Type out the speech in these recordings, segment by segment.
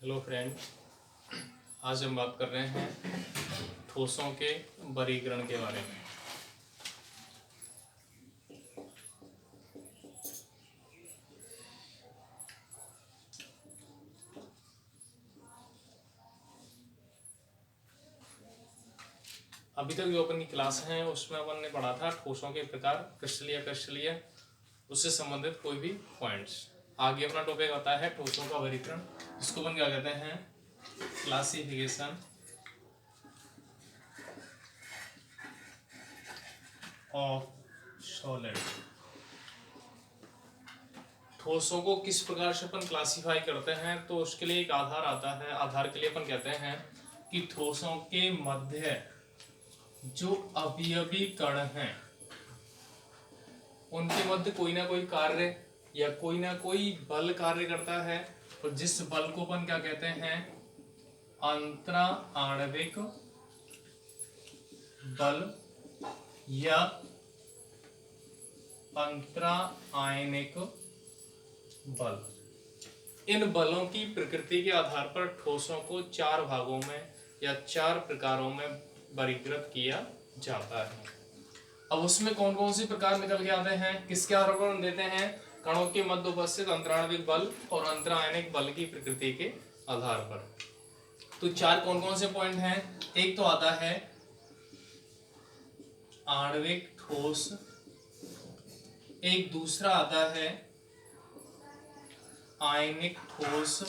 Hello friend, आज हम बात कर रहे हैं ठोसों के वर्गीकरण के बारे में। अभी तक जो अपन की क्लास है उसमें अपन ने पढ़ा था ठोसों के प्रकार, क्रिस्टलीय, उससे संबंधित कोई भी पॉइंट्स। आगे अपना टॉपिक आता है ठोसों का वर्गीकरण, जिसको अपन क्या कहते हैं, क्लासिफिकेशन ऑफ सॉलिड। ठोसों को किस प्रकार से अपन क्लासिफाई करते हैं, तो उसके लिए एक आधार आता है। आधार के लिए अपन कहते हैं कि ठोसों के मध्य जो अवयवी कण हैं उनके मध्य कोई ना कोई कार्य या कोई ना कोई बल कार्य करता है, और जिस बल को अपन क्या कहते हैं, अंतरा आणविक बल या अंतरा आयनिक बल। इन बलों की प्रकृति के आधार पर ठोसों को चार भागों में या चार प्रकारों में वर्गीकृत किया जाता है। अब उसमें कौन कौन से प्रकार निकल के आते हैं, किसके आधार पर देते हैं, कणों के मध्य उपस्थित अंतराणविक बल और अंतरायनिक बल की प्रकृति के आधार पर। तो चार कौन कौन से पॉइंट हैं, एक तो आता है आणविक ठोस, एक दूसरा आता है आयनिक ठोस,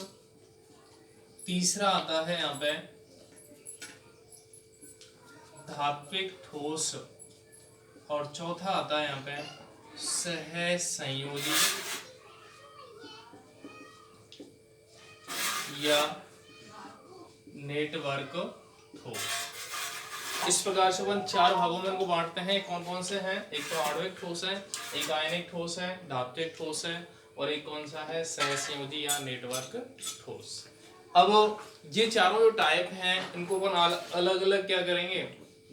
तीसरा आता है यहाँ पे धात्विक ठोस, और चौथा आता है यहाँ पे सहसंयोजी या नेटवर्क ठोस। इस प्रकार से अपन चार भागों में इनको बांटते हैं। कौन कौन से हैं, एक तो आणविक ठोस है, एक आयनिक ठोस है, धात्विक ठोस है, और एक कौन सा है, सहसंयोजी या नेटवर्क ठोस। अब ये चारों जो टाइप हैं इनको अपन अलग अलग क्या करेंगे,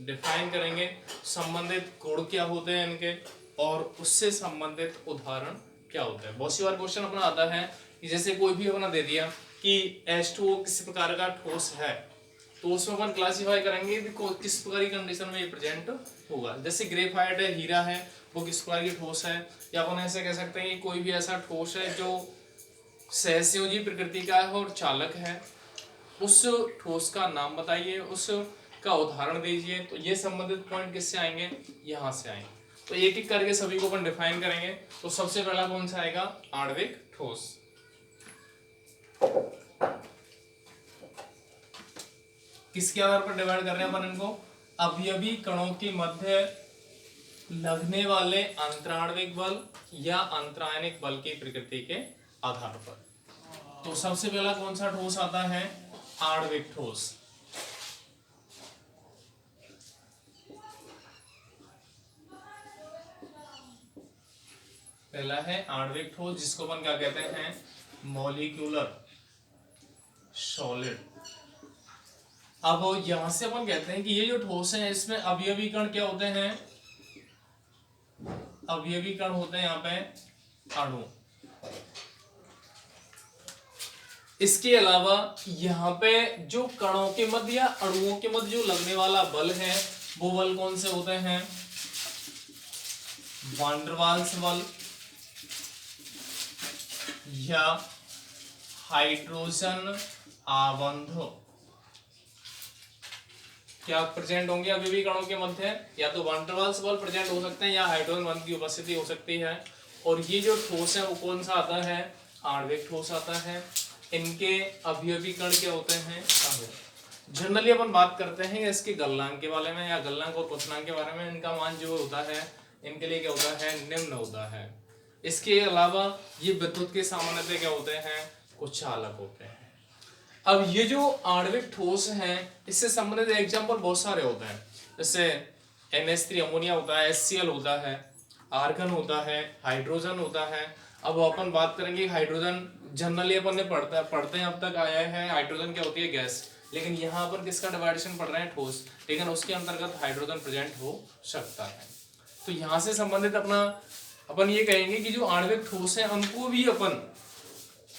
डिफाइन करेंगे। संबंधित गुण क्या होते हैं इनके, और उससे संबंधित उदाहरण क्या होते हैं। बहुत सी बार क्वेश्चन अपना आता है कि जैसे कोई भी अपना दे दिया कि H2O किस प्रकार का ठोस है, तो उसमें अपन क्लासिफाई करेंगे किस प्रकार की कंडीशन में ये प्रेजेंट होगा। जैसे ग्रेफाइट है, हीरा है, वो किस प्रकार की ठोस है। या अपन ऐसे कह सकते हैं कि कोई भी ऐसा ठोस है जो सहसंयोजी प्रकृति का है और चालक है, उस ठोस का नाम बताइए, उस का उदाहरण दीजिए। तो ये संबंधित पॉइंट किससे आएंगे, यहाँ से आएंगे। तो एक एक करके सभी को अपन डिफाइन करेंगे। तो सबसे पहला कौन सा आएगा, आणविक ठोस। किसके आधार पर डिवाइड कर रहे हैं अपन इनको, अवयवी कणों के मध्य लगने वाले अंतराणविक बल या अंतरायनिक बल की प्रकृति के आधार पर। तो सबसे पहला कौन सा ठोस आता है, आणविक ठोस। पहला है आणविक ठोस, जिसको अपन क्या कहते हैं, मॉलिक्यूलर सॉलिड। अब यहां से अपन कहते हैं कि ये जो ठोस है इसमें अवयवी कण क्या होते हैं, अवयवी कण होते हैं यहाँ पे अणु। इसके अलावा यहाँ पे जो कणों के मध्य या अणुओं के मध्य जो लगने वाला बल है, वो बल कौन से होते हैं, वान डर वाल्स बल या हाइड्रोजन आबंध क्या प्रेजेंट होंगे अवयवी कणों के मध्य। या तो वान डर वाल्स बल प्रेजेंट हो सकते हैं या हाइड्रोजन बंध की उपस्थिति हो सकती है। और ये जो ठोस है वो कौन सा आता है, आणविक ठोस आता है। इनके अवयवी कण क्या होते हैं, जनरली अपन बात करते हैं इसके गलनांक के बारे में या गलनांक और क्वथनांक के बारे में। इनका मान जो होता है इनके लिए क्या होता है, निम्न होता है। इसके अलावा ये विद्युत के सामान्यतः क्या होते हैं, कुछ चालक होते हैं। अब ये जो आणविक ठोस हैं इससे संबंधित एग्जांपल बहुत सारे होते हैं। जैसे NH3 अमोनिया होता है, HCl होता है, आर्गन होता है, हाइड्रोजन होता है। अब अपन बात करेंगे हाइड्रोजन, जनरली अपन ने पढ़ते हैं अब तक आया है हाइड्रोजन क्या होती है, गैस। लेकिन यहाँ पर किसका डिवाइडेशन पढ़ रहे हैं, ठोस, लेकिन उसके अंतर्गत हाइड्रोजन प्रेजेंट हो सकता है। तो यहाँ से संबंधित अपना अपन ये कहेंगे कि जो आणविक ठोस है उनको भी अपन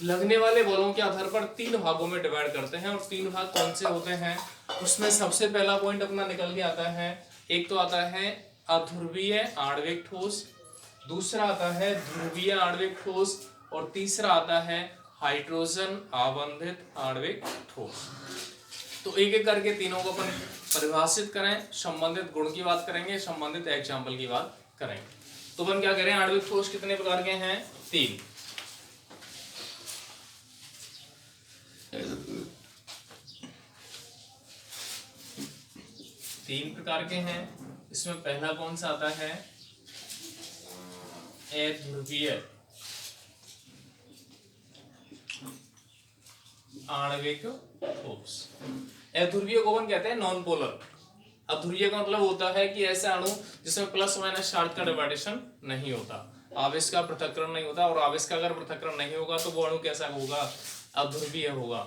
लगने वाले बलों के आधार पर 3 भागों में डिवाइड करते हैं, और 3 भाग कौन से होते हैं उसमें सबसे पहला पॉइंट अपना निकल के आता है। एक तो आता है अध्रुवीय आणविक ठोस, दूसरा आता है ध्रुवीय आणविक ठोस, और तीसरा आता है हाइड्रोजन आबंधित आणविक ठोस। तो एक एक करके तीनों को अपन परिभाषित करें, संबंधित गुण की बात करेंगे, संबंधित एग्जाम्पल की बात करेंगे। तो अपन क्या करें, आणविक ठोस कितने प्रकार के हैं, 3। तीन प्रकार के हैं। इसमें पहला कौन सा आता है, अध्रुवीय आणविक ठोस। अध्रुवीय को अपन कहते हैं नॉन पोलर। अध्रुवीय का मतलब होता है कि ऐसा अणु जिसमें प्लस माइनस चार्ज का डिवाइडेशन नहीं होता, आवेश का पृथक्करण नहीं होता, और आवेश का अगर पृथक्करण नहीं होगा तो वो अणु कैसा होगा, अध्रुवीय होगा।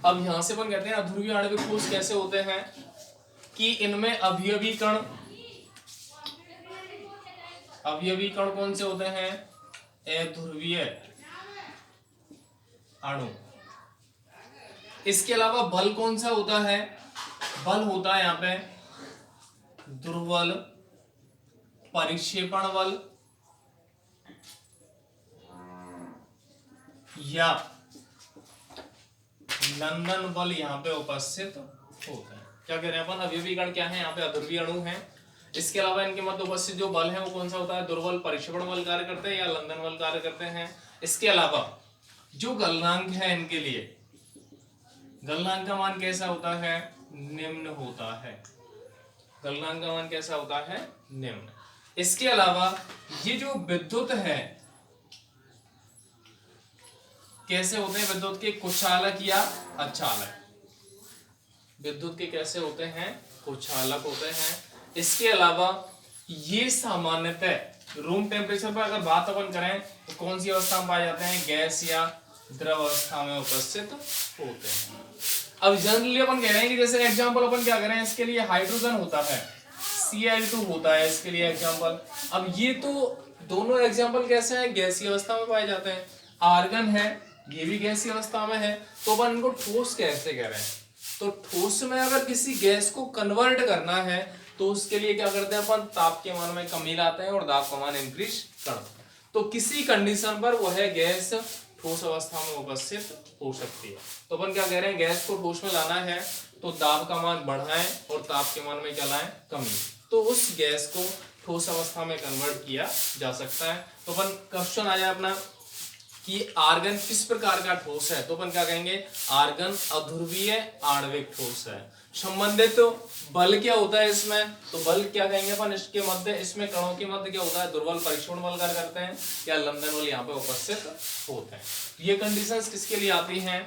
अब यहां से अपन कहते हैं अध्रुवीय आणविक ठोस कैसे होते हैं कि इनमें अवयवी कण कौन से होते हैं, अध्रुवीय अणु। इसके अलावा बल कौन सा होता है, बल होता है यहाँ पे दुर्बल परिक्षेपण बल या लंदन बल यहाँ पे उपस्थित होता है। क्या कह रहे हैं अपन, अवयवी कण क्या है, यहाँ पे अध्रुवीय अणु है। इसके अलावा इनके मध्य उपस्थित जो बल है वो कौन सा होता है, दुर्बल परिक्षेपण बल कार्य करते हैं या लंदन बल कार्य करते हैं। इसके अलावा जो गलनांक है इनके लिए, गलनांक का मान कैसा होता है, निम्न होता है। गलनांक का मान कैसा होता है, निम्न। इसके अलावा ये जो विद्युत है कैसे होते हैं, विद्युत के कुचालक या अचालक। विद्युत के कैसे होते हैं, कुचालक होते हैं। इसके अलावा ये सामान्यतः रूम टेम्परेचर पर अगर बात अपन करें तो कौन सी अवस्था में पाए जाते हैं, गैस या द्रव अवस्था में उपस्थित होते हैं। अब जनरली अपन कह रहे हैं कि जैसे एग्जांपल अपन क्या करें, इसके लिए हाइड्रोजन होता है, Cl2 होता है इसके लिए एग्जांपल। अब ये तो दोनों एग्जांपल कैसे हैं, गैसीय अवस्था में पाए जाते हैं। आर्गन है, ये भी गैसीय अवस्था में है, तो अपन इनको ठोस कैसे कह रहे हैं। तो ठोस में अगर किसी गैस को कन्वर्ट करना है तो उसके लिए क्या करते हैं अपन, ताप के मान में कमी लाते हैं और दाब का मान इंक्रीज करते हैं। तो किसी कंडीशन पर वह गैस ठोस अवस्था में उपस्थित हो सकती है। तो अपन क्या कह रहे हैं, गैस को ठोस में लाना है तो दाब का मान बढ़ाएं और ताप के मान में क्या लाएं, कमी। तो उस गैस को ठोस अवस्था में कन्वर्ट किया जा सकता है। तो अपन क्वेश्चन आ जाए अपना कि आर्गन किस प्रकार का ठोस है, तो अपन क्या कहेंगे, आर्गन अध्रुवीय आणविक ठोस है। संबंधित तो बल क्या होता है इसमें, तो बल क्या कहेंगे अपन, इसके मध्य, इसमें कणों के मध्य क्या होता है, दुर्बल परिक्षेपण बल कार्य करते हैं या लंदन बल यहाँ पे उपस्थित होते हैं। ये कंडीशंस किसके लिए आती हैं,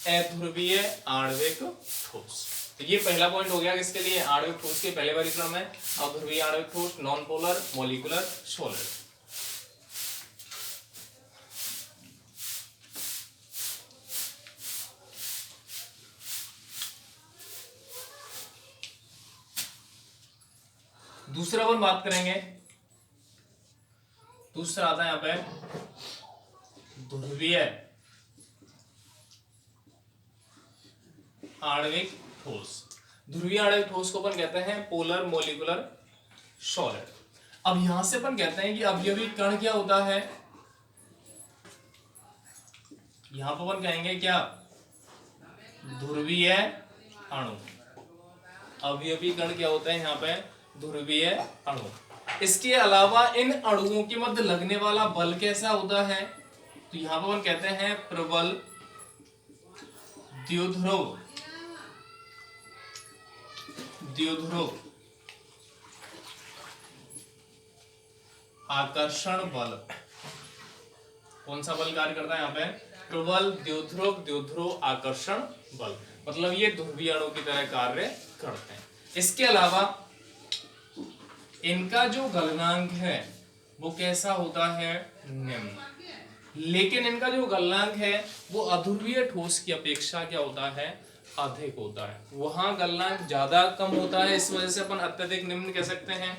अध्रुवीय आणविक ठोस। तो ये पहला पॉइंट हो गया किसके लिए, आणविक ठोस के पहले वर्गीकरण में अध्रुवीय आणविक ठोस, नॉन पोलर, मॉलिक्यूलर, सॉलिड। दूसरा अपन बात करेंगे, दूसरा आता है यहां पे ध्रुवीय आणविक ठोस। ध्रुवीय आणविक ठोस को अपन कहते हैं पोलर मॉलिक्यूलर सॉलिड। अब यहां से अपन कहते हैं कि अवयवी कण क्या होता है, यहां पर अपन कहेंगे क्या, ध्रुवीय अणु। अवयवी कण क्या होता है यहाँ पे, ध्रुवीय अणु। इसके अलावा इन अणुओं के मध्य लगने वाला बल कैसा होता है, तो यहां पर हम कहते हैं प्रबल द्विध्रुव आकर्षण बल। कौन सा बल कार्य करता है यहाँ पे, प्रबल द्विध्रुव आकर्षण बल। मतलब ये ध्रुवीय अणु की तरह कार्य करते हैं। इसके अलावा इनका जो गलनांक है वो कैसा होता है, निम्न। लेकिन इनका जो गलनांक है वो अध्रुवीय ठोस की अपेक्षा क्या होता है, अधिक होता है। वहां गलनांक ज्यादा कम होता है, इस वजह से अपन अत्यधिक निम्न कह सकते हैं।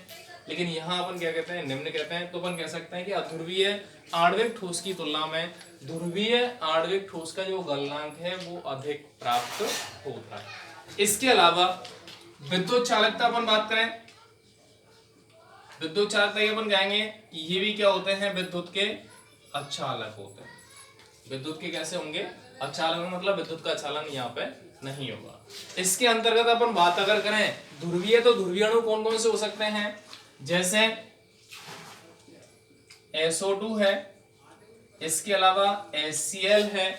लेकिन यहाँ अपन क्या कहते हैं, निम्न कहते हैं। तो अपन कह सकते हैं कि अध्रुवीय आणविक ठोस की तुलना में ध्रुवीय आणविक ठोस का जो गलनांक है वो अधिक प्राप्त होता है। इसके अलावा विद्युत चालकता अपन बात करें, विद्युत चालकता की अपन कहेंगे ये भी क्या होते हैं, विद्युत के अचालक होते हैं। विद्युत के कैसे होंगे, अचालक, मतलब विद्युत का चालन यहाँ पे नहीं होगा। इसके अंतर्गत अपन बात अगर करें ध्रुवीय, तो ध्रुवीय अणु कौन कौन से हो सकते हैं, जैसे SO2 है, इसके अलावा HCl है।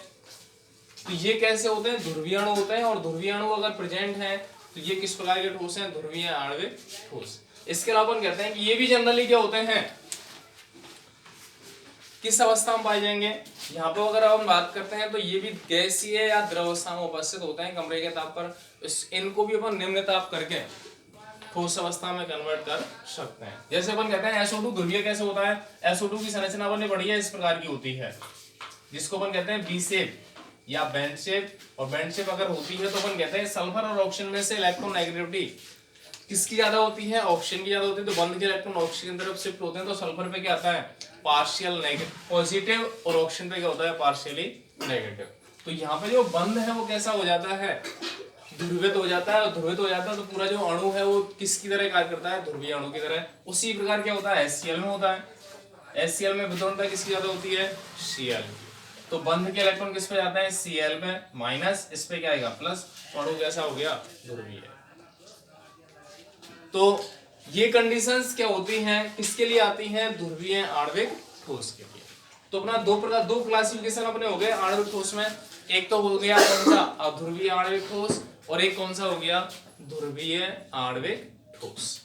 तो ये कैसे होते हैं, ध्रुवीय अणु होते हैं। और ध्रुवीय अणु अगर प्रेजेंट है तो ये किस प्रकार के ठोस हैं, ध्रुवीय आणविक ठोस। इसके अलावा अपन कहते हैं कि ये भी जनरली क्या होते हैं, किस अवस्था में पाए जाएंगे, यहाँ पे अगर हम बात करते हैं तो ये भी गैसीय या द्रव अवस्था में उपस्थित होते हैं कमरे के ताप पर। इनको भी अपन निम्न ताप करके ठोस अवस्था में कन्वर्ट कर सकते हैं। जैसे अपन कहते हैं SO2 ध्रुवीय कैसे होता है, SO2 की संरचना अपन ने पढ़ी है, इस प्रकार की होती है, जिसको अपन कहते हैं बी शेप या बैंड शेप। और बैंड शेप अगर होती है तो अपन कहते हैं सल्फर और ऑक्सीजन में से इलेक्ट्रॉन नेगेटिविटी किसकी ज्यादा होती है, ऑक्सीजन की ज्यादा होती है। तो बंद के इलेक्ट्रॉन ऑक्सीजन की तरफ शिफ्ट होते हैं, तो सल्फर पे क्या आता है, पार्शियल नेगेटिव पॉजिटिव, और ऑक्सीजन पे क्या होता है, पार्शियली नेगेटिव। तो यहाँ पे जो बंद है वो कैसा हो जाता है, ध्रुवित हो जाता है। और ध्रुवित हो जाता है तो पूरा जो अणु है वो किसकी तरह कार्य करता है, ध्रुवीय अणु की तरह। उसी प्रकार क्या होता है HCl में होता है। HCl में विद्युत किसकी ज्यादा होती है, Cl। तो बंध के इलेक्ट्रॉन किस पे जाते हैं, Cl पे माइनस, इस पे क्या आएगा प्लस, अणु कैसा हो गया, ध्रुवीय। तो ये कंडीशंस क्या होती हैं, किसके लिए आती हैं, ध्रुवीय आणविक ठोस के लिए। तो अपना दो क्लासिफिकेशन अपने हो गए आणविक ठोस में। एक तो हो गया कौन सा, अध्रुवीय आणविक ठोस, और एक कौन सा हो गया, ध्रुवीय आणविक ठोस।